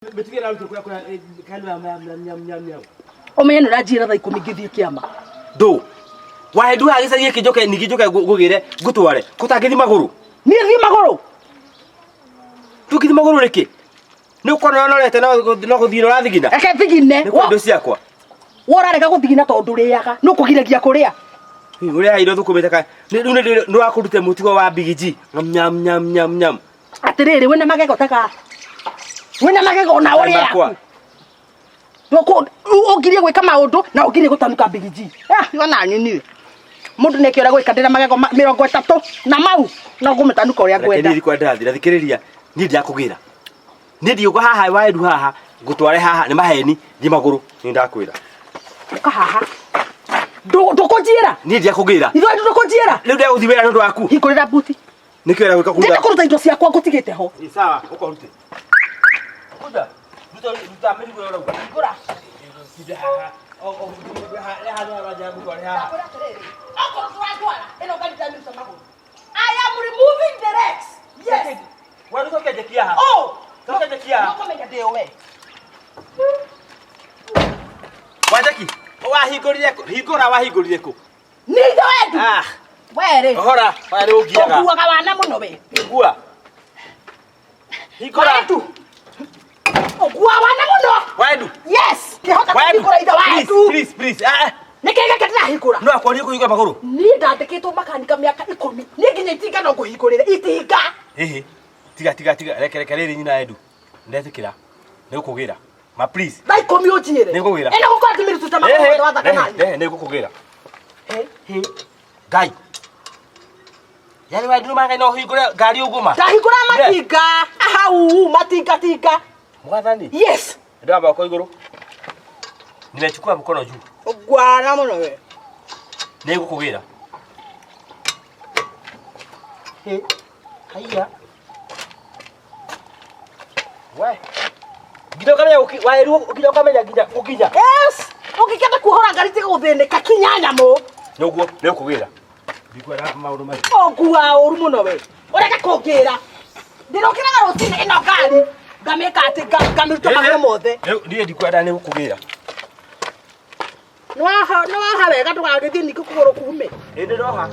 Metigira ruto kula kanwa nyam. Omenye nurajira tha 10 ngithie kiama. Do. Wahedu hagicagie kijoke nikijoke gugire gutware. Kutangithi maguru. Ni thi maguru. Tukithi maguru riki. Ni ukona norete no guthira rathigina. Eke thigine. Ni kwendo ciakwa. Worareka guthigina tondu riaga. No kugiragia kuria. Uria hairo thukumite ka. Ni wakurute mutigo wa bigiji. Nyam. Atiriri wena magego taka. Wena magego na uria. Noko ugirie gwika maundu na ugirie gutanuka bigiji. Yona nyini. Mundu nekiora gwika ndira magego 30 na mau no gumetanuka uria gwenda. Ni kwenda thira thikiriria. Ni ndiakugira. Ni ndiugo haha waedu haha gutware haha ni maheni ndi maguru ni ndakwira. Uka haha. Ndukujira. Ni ndiakugira. Itho ndukujira. Riu ndia uthibera ndu waku. Hikurira buti. Nikiora gwika kuda. Ndenda kuruta indo ciakwa ngutigite ho. Ni sawa ukorute. Kuda. Ruta mirigo yora uga. Ngura. Sida haha. I am removing the Rex. Yes. Wanu toke jekia ha. Oh. Toke jekia. No come get away. Wajaki. Higora wa higorire ko. Nido edu. Were. Hora, wale ugiaga. Okuwa kawana muno we. Igua. Higora tu. Okuwa wana muno. Waidu. Yes. Kihota kuhigora ida waidu. Please. Nekega ketna higora. No akwani kuhigora maguru. Ni ndateketwo makanika miaka 10. Ninginya itinga no kuhigorira itinga. Ehe. Tiga. Reke riri nyina edu. Ndetikira. Nikugira. Ma please. Dai komi ojire. Nikugira. Ena gukwati miru tutama kwa watha kana. Nikugira. Gai. Yani waidu manga no higora gari uguma. Ndahigora matinga. Ahau matinga. Mwathani. Yes. Ndio aba kwa iguru. Nimechukua mkono juu. Ogwana muno we. Nikugira. Haya. We. Gidoka ya wairu ukidoka menya ukinya. Yes. Ukikenda kuhora ngari tiga guthindika kinyanya mo. Niguo nikugira. Bikwara maundu mai. Ogua uru muno we. Ureka kugira. Ndirokira rutine ino ngari. Ngameka ati ngamirutwa maguru mothe. Ndiye ndikwenda nikugira. No ha wega ndugagithie niki kuguru kume. Indi roha.